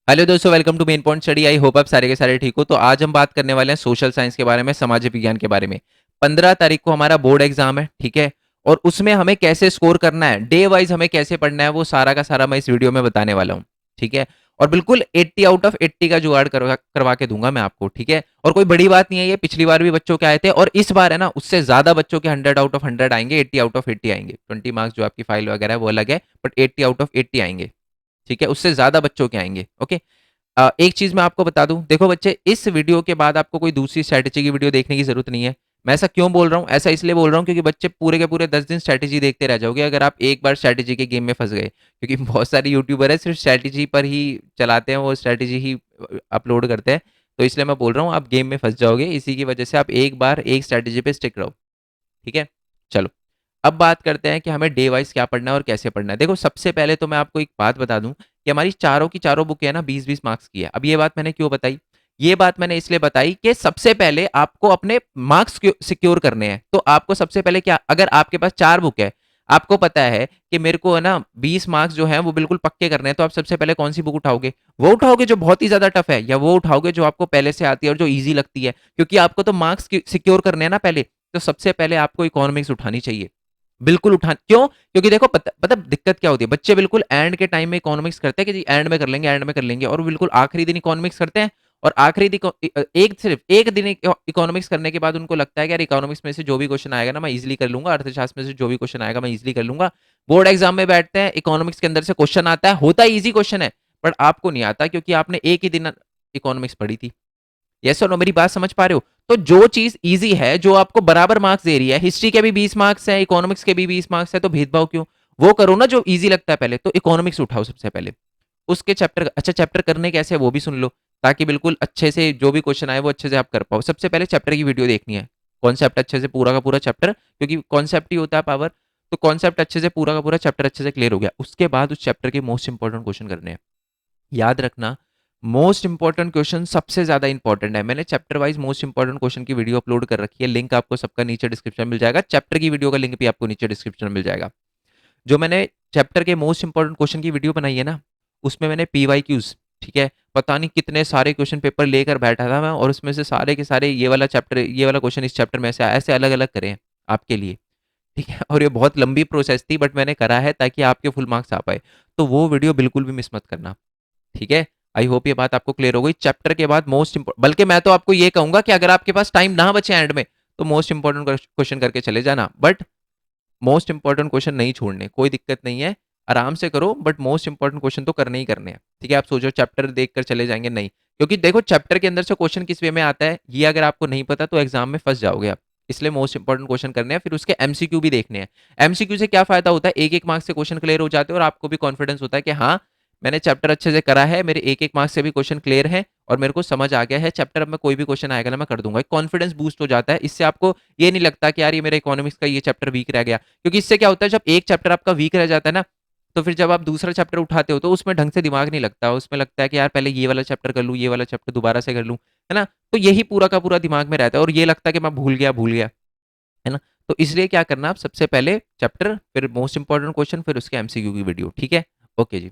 Hello दोस्तों, welcome to main point study. I hope आप सारे के सारे ठीक हो। तो आज हम बात करने वाले हैं सोशल साइंस के बारे में, समाज विज्ञान के बारे में। 15 तारीख को हमारा बोर्ड एग्जाम है, ठीक है। और उसमें हमें कैसे स्कोर करना है, डे वाइज हमें कैसे पढ़ना है, वो सारा का सारा मैं इस वीडियो में बताने वाला हूँ, ठीक है। और बिल्कुल 80 आउट ऑफ 80 का जुगाड़ करवा के दूंगा मैं आपको, ठीक है। और कोई बड़ी बात नहीं है, ये पिछली बार भी बच्चों के आए थे और इस बार है ना उससे ज्यादा बच्चों के 100 आउट ऑफ 100 आएंगे, 80 आउट ऑफ 80 आएंगे। 20 मार्क्स जो आपकी फाइल वगैरह है वो अलग है, बट 80 आउट ऑफ 80 आएंगे, ठीक है। उससे ज्यादा बच्चों के आएंगे, ओके। एक चीज मैं आपको बता दूं, देखो बच्चे, इस वीडियो के बाद आपको कोई दूसरी स्ट्रैटेजी की वीडियो देखने की जरूरत नहीं है। मैं ऐसा क्यों बोल रहा हूं, ऐसा इसलिए बोल रहा हूं क्योंकि बच्चे पूरे के पूरे 10 दिन स्ट्रैटेजी देखते रह जाओगे अगर आप एक बार स्ट्रैटेजी के गेम में फंस गए, क्योंकि बहुत सारे यूट्यूबर है सिर्फ स्ट्रैटेजी पर ही चलाते हैं, वो स्ट्रैटेजी ही अपलोड करते हैं। तो इसलिए मैं बोल रहा हूँ आप गेम में फंस जाओगे, इसी की वजह से आप एक बार एक स्ट्रैटेजी पे स्टिक रहो, ठीक है। चलो, अब बात करते हैं कि हमें डे वाइज क्या पढ़ना है और कैसे पढ़ना है। देखो, सबसे पहले तो मैं आपको एक बात बता दूं कि हमारी चारों की चारों बुक है ना 20-20 मार्क्स की है। अब ये बात मैंने क्यों बताई, ये बात मैंने इसलिए बताई कि सबसे पहले आपको अपने मार्क्स सिक्योर करने हैं। तो आपको सबसे पहले क्या, अगर आपके पास 4 बुक है, आपको पता है कि मेरे को है ना 20 मार्क्स जो है वो बिल्कुल पक्के करने हैं, तो आप सबसे पहले कौन सी बुक उठाओगे? वो उठाओगे जो बहुत ही ज्यादा टफ है, या वो उठाओगे जो आपको पहले से आती है और जो ईजी लगती है? क्योंकि आपको तो मार्क्स सिक्योर करने हैं ना पहले। तो सबसे पहले आपको इकोनॉमिक्स उठानी चाहिए, बिल्कुल उठा, क्यों? क्योंकि देखो पता दिक्कत क्या होती है, बच्चे बिल्कुल एंड के टाइम में इकोनॉमिक्स करते हैं कि जी एंड में कर लेंगे, एंड में कर लेंगे, और बिल्कुल आखिरी दिन इकोनॉमिक्स करते हैं। और आखिरी दिन एक सिर्फ एक दिन इकोनॉमिक्स करने के बाद उनको लगता है कि यार इकोनॉमिक्स में से जो भी क्वेश्चन आएगा ना मैं इजीली कर लूंगा, अर्थशास्त्र में से जो भी क्वेश्चन आएगा मैं इजीली कर लूंगा। बोर्ड एग्जाम में बैठते हैं, इकोनॉमिक्स के अंदर से क्वेश्चन आता है, होता है इजी क्वेश्चन है, बट आपको नहीं आता क्योंकि आपने एक ही दिन इकोनॉमिक्स पढ़ी थी। यस और नो, मेरी बात समझ पा रहे हो? तो जो चीज इजी है, जो आपको बराबर मार्क्स दे रही है, हिस्ट्री के भी 20 मार्क्स है, इकोनॉमिक्स के भी 20 मार्क्स है, तो भेदभाव क्यों? वो करो ना जो इजी लगता है पहले। तो इकोनॉमिक्स उठाओ सबसे पहले, उसके चैप्टर, अच्छा चैप्टर करने कैसे है वो भी सुन लो, ताकि बिल्कुल अच्छे से जो भी क्वेश्चन आए वो अच्छे से आप कर पाओ। सबसे पहले चैप्टर की वीडियो देखनी है, कॉन्सेप्ट अच्छे से पूरा का पूरा चैप्टर, क्योंकि कॉन्सेप्ट ही होता है पावर। तो कॉन्सेप्ट अच्छे से पूरा का पूरा चैप्टर अच्छे से क्लियर हो गया, उसके बाद उस चैप्टर के मोस्ट इंपॉर्टेंट क्वेश्चन करने हैं। याद रखना, मोस्ट इंपॉर्टेंट क्वेश्चन सबसे ज्यादा इंपॉर्टेंट है। मैंने chapter wise most important question की वीडियो अपलोड कर रखी है, लिंक आपको सबका नीचे डिस्क्रिप्शन में मिल जाएगा, चैप्टर की वीडियो का लिंक भी आपको नीचे डिस्क्रिप्शन में मिल जाएगा। जो मैंने चैप्टर के मोस्ट इंपॉर्टेंट क्वेश्चन की वीडियो बनाई है ना, उसमें मैंने PYQs, ठीक है, पता नहीं कितने सारे क्वेश्चन पेपर लेकर बैठा था मैं, और उसमें से सारे के सारे ये वाला चैप्टर, ये वाला क्वेश्चन इस चैप्टर में से ऐसे अलग अलग करे हैं आपके लिए, ठीक है। और ये बहुत लंबी प्रोसेस थी, बट मैंने करा है ताकि आपके फुल मार्क्स आ पाए। तो वो वीडियो बिल्कुल भी मिस मत करना, ठीक है। आई होप ये बात आपको क्लियर हो गई। चैप्टर के बाद मोस्ट इंपोर्टेंट, बल्कि मैं तो आपको ये कहूंगा कि अगर आपके पास टाइम ना बचे एंड में, तो मोस्ट इंपॉर्टेंट क्वेश्चन करके चले जाना, बट मोस्ट इंपॉर्टेंट क्वेश्चन नहीं छोड़ने, कोई दिक्कत नहीं है, आराम से करो, बट मोस्ट इंपॉर्टेंट क्वेश्चन तो करने ही करने हैं, ठीक है। आप सोचो चैप्टर देखकर चले जाएंगे, नहीं, क्योंकि देखो चैप्टर के अंदर से क्वेश्चन किस वे में आता है ये अगर आपको नहीं पता तो एग्जाम में फंस जाओगे आप। इसलिए मोस्ट इंपॉर्टेंट क्वेश्चन करने हैं, फिर उसके एमसीक्यू भी देखने हैं। एमसीक्यू से क्या फायदा होता है, एक एक मार्क्स से क्वेश्चन क्लियर हो जाते हैं और आपको भी कॉन्फिडेंस होता है कि हाँ मैंने चैप्टर अच्छे से करा है, मेरे एक एक मार्क्स से भी क्वेश्चन क्लियर है और मेरे को समझ आ गया है चैप्टर, अब मैं कोई भी क्वेश्चन आएगा ना मैं कर दूंगा। कॉन्फिडेंस बूस्ट हो जाता है, इससे आपको ये नहीं लगता कि यार ये मेरे इकोनॉमिक्स का ये चैप्टर वीक रह गया। क्योंकि इससे क्या होता है, जब एक चैप्टर आपका वीक रह जाता है ना, तो फिर जब आप दूसरा चैप्टर उठाते हो तो उसमें ढंग से दिमाग नहीं लगता, उसमें लगता है कि यार पहले ये वाला चैप्टर कर लूँ, ये वाला चैप्टर दोबारा से कर लूँ, है ना। तो यही पूरा का पूरा दिमाग में रहता है और ये लगता है कि मैं भूल गया, है ना। तो इसलिए क्या करना, आप सबसे पहले चैप्टर, फिर मोस्ट इंपॉर्टेंट क्वेश्चन, फिर उसके एमसीक्यू की वीडियो, ठीक है। ओके जी,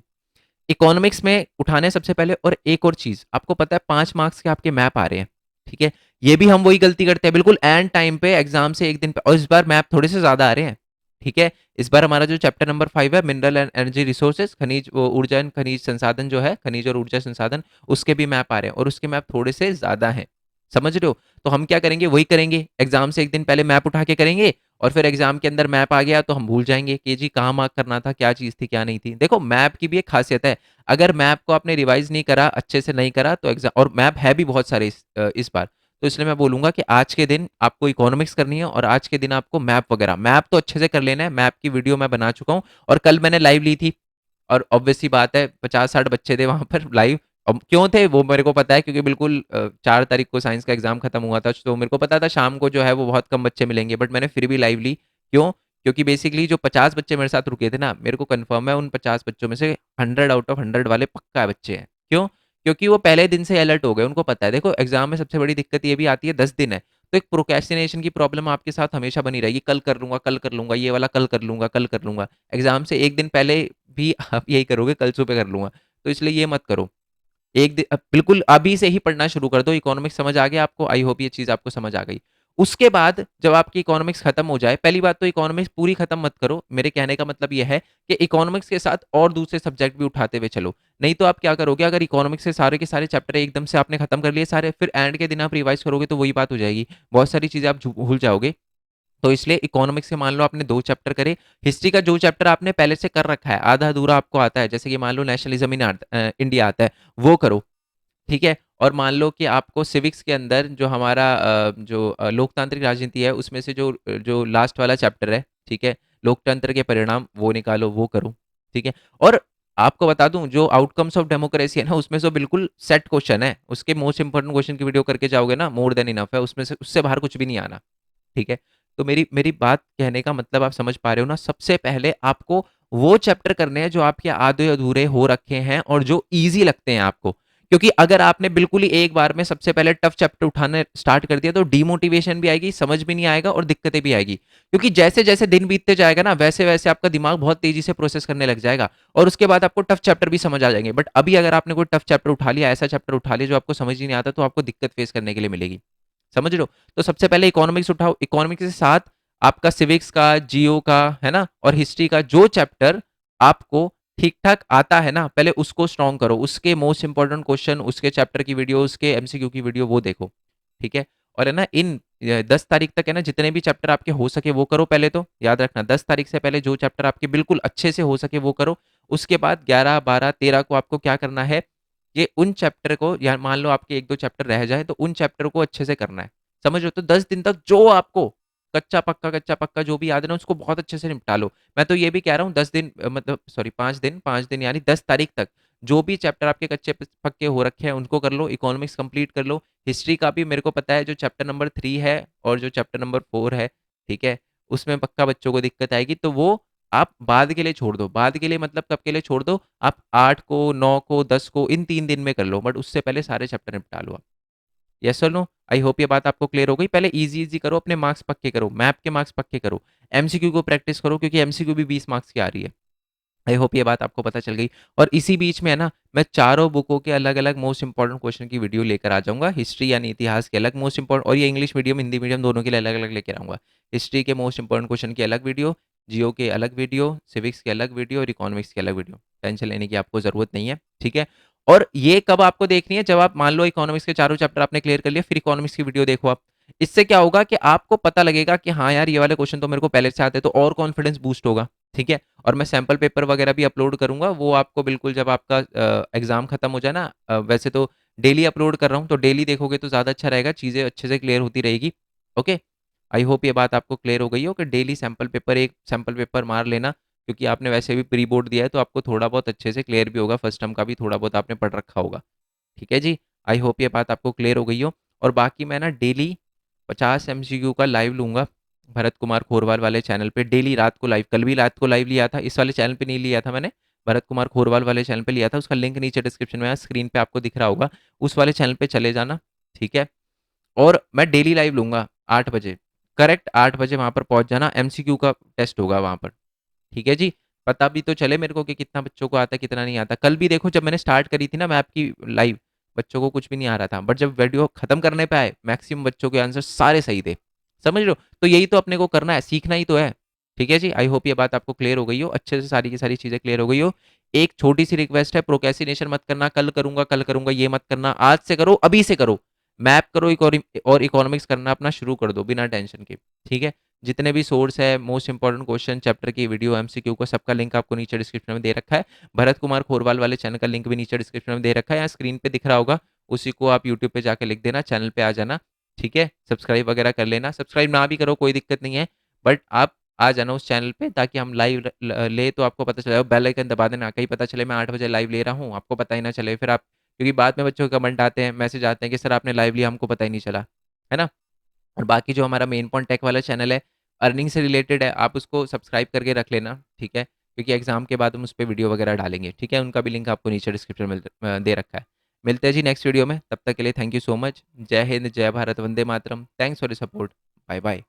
इकोनॉमिक्स में उठाने सबसे पहले। और एक और चीज आपको पता है, 5 मार्क्स के आपके मैप आ रहे हैं, ठीक है। ये भी हम वही गलती करते हैं बिल्कुल एंड टाइम पे, एग्जाम से एक दिन पे, और इस बार मैप थोड़े से ज्यादा आ रहे हैं, ठीक है। इस बार हमारा जो चैप्टर नंबर 5 है, मिनरल एंड एनर्जी रिसोर्सेज, खनिज ऊर्जा एंड खनिज संसाधन जो है, खनिज और ऊर्जा संसाधन, उसके भी मैप आ रहे हैं और उसके मैप थोड़े से ज्यादा हैं, समझ रहे हो। तो हम क्या करेंगे, वही करेंगे, एग्जाम से एक दिन पहले मैप उठा के करेंगे, और फिर एग्जाम के अंदर मैप आ गया तो हम भूल जाएंगे कि जी कहाँ मार्क करना था, क्या चीज थी क्या नहीं थी। देखो मैप की भी एक खासियत है, अगर मैप को आपने रिवाइज नहीं करा, अच्छे से नहीं करा, तो एग्जाम, और मैप है भी बहुत सारे इस बार, तो इसलिए मैं बोलूंगा कि आज के दिन आपको इकोनॉमिक्स करनी है और आज के दिन आपको मैप वगैरह, मैप तो अच्छे से कर लेना है। मैप की वीडियो मैं बना चुका हूँ और कल मैंने लाइव ली थी, और ऑब्वियस सी बात है 50-60 बच्चे थे वहां पर लाइव। अब क्यों थे वो मेरे को पता है, क्योंकि बिल्कुल 4 तारीख को साइंस का एग्जाम खत्म हुआ था, तो मेरे को पता था शाम को जो है वो बहुत कम बच्चे मिलेंगे, बट मैंने फिर भी लाइव ली। क्यों? क्योंकि बेसिकली जो 50 बच्चे मेरे साथ रुके थे ना, मेरे को कंफर्म है उन 50 बच्चों में से 100 आउट ऑफ 100 वाले पक्का बच्चे हैं। क्यों? क्योंकि वो पहले दिन से अलर्ट हो गए, उनको पता है। देखो एग्जाम में सबसे बड़ी दिक्कत ये भी आती है, 10 दिन है, तो एक प्रोक्रेस्टिनेशन की प्रॉब्लम आपके साथ हमेशा बनी रहेगी, कल कर लूंगा, कल कर लूंगा, ये वाला कल कर लूंगा, कल कर लूंगा। एग्जाम से एक दिन पहले भी आप यही करोगे, कल सुबह कर लूंगा, तो इसलिए ये मत करो। बिल्कुल अभी से ही पढ़ना शुरू कर दो। इकोनॉमिक्स समझ आ गया आपको? आई होप ये चीज़ आपको समझ आ गई। उसके बाद जब आपकी इकोनॉमिक्स खत्म हो जाए, पहली बात तो इकोनॉमिक्स पूरी खत्म मत करो। मेरे कहने का मतलब ये है कि इकोनॉमिक्स के साथ और दूसरे सब्जेक्ट भी उठाते हुए चलो। नहीं तो आप क्या करोगे, अगर इकोनॉमिक्स के सारे चैप्टर एकदम से आपने खत्म कर लिए सारे, फिर एंड के दिन आप रिवाइज करोगे तो वही बात हो जाएगी, बहुत सारी चीज़ें आप भूल जाओगे। तो इसलिए इकोनॉमिक्स के मान लो आपने 2 चैप्टर करे, हिस्ट्री का जो चैप्टर आपने पहले से कर रखा है, आधा-अधूरा आपको आता है, जैसे कि मान लो नेशनलिज्म इन इंडिया आता है, वो करो, ठीक है? और मान लो कि आपको सिविक्स के अंदर जो हमारा लोकतांत्रिक राजनीति है, उसमें से जो लास्ट वाला चैप्टर है, ठीक है? लोकतंत्र के परिणाम, वो निकालो, वो करो, ठीक है? और आपको बता दूँ, जो आउटकम्स ऑफ डेमोक्रेसी है ना, उसमें से बिल्कुल सेट क्वेश्चन है, उसके मोस्ट इंपोर्टेंट क्वेश्चन की वीडियो करके जाओगे ना, मोर देन इनफ है, उसमें से उससे बाहर कुछ भी नहीं आना। ठीक है? तो मेरी मेरी बात कहने का मतलब आप समझ पा रहे हो ना? सबसे पहले आपको वो चैप्टर करने हैं जो आपके आधे-अधूरे हो रखे हैं और जो ईज़ी लगते हैं आपको। क्योंकि अगर आपने बिल्कुल ही एक बार में सबसे पहले टफ चैप्टर उठाने स्टार्ट कर दिया तो डिमोटिवेशन भी आएगी, समझ भी नहीं आएगा और दिक्कतें भी आएगी। क्योंकि जैसे-जैसे दिन बीतते जाएगा ना, वैसे-वैसे आपका दिमाग बहुत तेज़ी से प्रोसेस करने लग जाएगा और उसके बाद आपको टफ चैप्टर भी समझ आ जाएँगे। बट अभी अगर आपने कोई टफ चैप्टर उठा लिया, ऐसा चैप्टर उठा लिया जो आपको समझ ही नहीं आता, तो आपको दिक्कत फेस करने के लिए मिलेगी। समझ रहे हो? तो सबसे पहले इकोनॉमिक्स उठाओ, इकोनॉमिक्स के साथ आपका सिविक्स का, जियो का, है ना? और हिस्ट्री का जो चैप्टर आपको ठीक-ठाक आता है ना, पहले उसको स्ट्रॉन्ग करो। उसके मोस्ट इम्पोर्टेंट क्वेश्चन, उसके चैप्टर की वीडियो, उसके एमसीक्यू की वीडियो वो देखो, ठीक है? और है ना, इन 10 तारीख तक है ना, जितने भी चैप्टर आपके हो सके वो करो पहले तो। याद रखना 10 तारीख से पहले जो चैप्टर आपके बिल्कुल अच्छे से हो सके वो करो। उसके बाद 11, 12, 13 को आपको क्या करना है, ये उन चैप्टर को, या मान लो आपके 1-2 चैप्टर रह जाए तो उन चैप्टर को अच्छे से करना है। समझ रहे हो? तो 10 दिन तक जो आपको कच्चा पक्का जो भी याद है ना, उसको बहुत अच्छे से निपटा लो। मैं तो ये भी कह रहा हूँ 10 दिन, मतलब सॉरी 5 दिन यानी 10 तारीख तक जो भी चैप्टर आपके कच्चे पक्के हो रखे हैं उनको कर लो, इकोनॉमिक्स कंप्लीट कर लो। हिस्ट्री का भी मेरे को पता है, जो चैप्टर नंबर 3 है और जो चैप्टर नंबर 4 है, ठीक है? उसमें पक्का बच्चों को दिक्कत आएगी, तो वो आप बाद के लिए छोड़ दो। बाद के लिए मतलब कब के लिए छोड़ दो? आप 8 को, 9 को, 10 को, इन 3 दिन में कर लो, बट उससे पहले सारे चैप्टर निपटा लो आप। यस और नो? आई होप ये बात आपको क्लियर हो गई। पहले ईज़ी-ईज़ी करो, अपने मार्क्स पक्के करो, मैथ के मार्क्स पक्के करो, एमसीक्यू को प्रैक्टिस करो क्योंकि एमसीक्यू भी 20 मार्क्स की आ रही है। आई होप ये बात आपको पता चल गई। और इसी बीच में है ना, मैं चारों बुकों के अलग-अलग मोस्ट इंपोर्टेंट क्वेश्चन की वीडियो लेकर आ जाऊँगा। हिस्ट्री यानी इतिहास के अलग मोस्ट इंपोर्टेंट, और ये इंग्लिश मीडियम, हिंदी मीडियम दोनों के लिए अलग-अलग लेकर आऊँगा। हिस्ट्री के मोस्ट इंपोर्टेंट क्वेश्चन की अलग वीडियो, जियो के अलग वीडियो, सिविक्स के अलग वीडियो और इकोनॉमिक्स की अलग वीडियो। टेंशन लेने की आपको ज़रूरत नहीं है, ठीक है? और ये कब आपको देखनी है? जब आप मान लो इकोनॉमिक्स के चारों चैप्टर आपने क्लियर कर लिया, फिर इकोनॉमिक्स की वीडियो देखो आप। इससे क्या होगा कि आपको पता लगेगा कि हाँ यार, ये वाले क्वेश्चन तो मेरे को पहले से आते हैं, तो और कॉन्फिडेंस बूस्ट होगा, ठीक है? और मैं सैंपल पेपर वगैरह भी अपलोड करूँगा, वो आपको बिल्कुल जब आपका एग्ज़ाम खत्म हो जाए ना, वैसे तो डेली अपलोड कर रहा हूँ, तो डेली देखोगे तो ज़्यादा अच्छा रहेगा, चीज़ें अच्छे से क्लियर होती रहेगी, ओके? आई होप ये बात आपको क्लियर हो गई हो कि डेली सैंपल पेपर, एक सैंपल पेपर मार लेना, क्योंकि आपने वैसे भी प्री बोर्ड दिया है, तो आपको थोड़ा बहुत अच्छे से क्लियर भी होगा, फर्स्ट टर्म का भी थोड़ा बहुत आपने पढ़ रखा होगा, ठीक है जी? आई होप ये बात आपको क्लियर हो गई हो। और बाकी मैं ना डेली 50 एमसीक्यू का लाइव लूँगा, भरत कुमार खोरवाल वाले चैनल पे, डेली रात को लाइव। कल भी रात को लाइव लिया था, इस वाले चैनल पे नहीं लिया था मैंने, भरत कुमार खोरवाल वाले चैनल पे लिया था, उसका लिंक नीचे डिस्क्रिप्शन में है, स्क्रीन पे आपको दिख रहा होगा, उस वाले चैनल पे चले जाना, ठीक है? और मैं डेली लाइव लूँगा 8 बजे, करेक्ट 8 बजे वहाँ पर पहुँच जाना, एमसीक्यू का टेस्ट होगा वहाँ पर, ठीक है जी? पता भी तो चले मेरे को कि कितना बच्चों को आता है, कितना नहीं आता। कल भी देखो, जब मैंने स्टार्ट करी थी ना मैप की लाइव, बच्चों को कुछ भी नहीं आ रहा था, बट जब वीडियो खत्म करने पे आए, मैक्सिमम बच्चों के आंसर सारे सही थे। समझ रहे हो? तो यही तो अपने को करना है, सीखना ही तो है। ठीक है जी? आई होप ये बात आपको क्लियर हो गई हो, अच्छे से सारी की सारी चीज़ें क्लियर हो गई हो। एक छोटी-सी रिक्वेस्ट है, प्रोक्रेस्टिनेशन मत करना, कल करूँगा ये मत करना, आज से करो, अभी से करो। मैप करो, और इकोनॉमिक्स करना अपना शुरू कर दो बिना टेंशन के, ठीक है? जितने भी सोर्स है, मोस्ट इंपोर्टेंट क्वेश्चन, चैप्टर की वीडियो, एमसीक्यू का, सबका लिंक आपको नीचे डिस्क्रिप्शन में दे रखा है। भरत कुमार खोरवाल वाले चैनल का लिंक भी नीचे डिस्क्रिप्शन में दे रखा है, यहाँ स्क्रीन पे दिख रहा होगा, उसी को आप यूट्यूब पे जाके लिख देना, चैनल पे आ जाना, ठीक है? सब्सक्राइब वगैरह कर लेना, सब्सक्राइब ना भी करो कोई दिक्कत नहीं है, बट आप आ जाना उस चैनल पे, ताकि हम लाइव ले तो आपको पता चले, बेल आइकन दबा देना, कहीं पता चले मैं 8 बजे लाइव ले रहा हूँ, आपको पता ही ना चले, फिर आप, क्योंकि बाद में बच्चों के कमेंट आते हैं, मैसेज आते हैं कि सर आपने लाइव लिया, हमको पता ही नहीं चला, है ना? और बाकी जो हमारा मेन पॉइंट टेक वाला चैनल है, अर्निंग से रिलेटेड है, आप उसको सब्सक्राइब करके रख लेना, ठीक है? क्योंकि एग्ज़ाम के बाद हम उस पे वीडियो वगैरह डालेंगे, ठीक है? उनका भी लिंक आपको नीचे डिस्क्रिप्शन में दे रखा है। मिलते हैं जी नेक्स्ट वीडियो में, तब तक के लिए थैंक यू सो मच। जय हिंद, जय Bharat, Vande Mataram. Thanks for the support. Bye bye.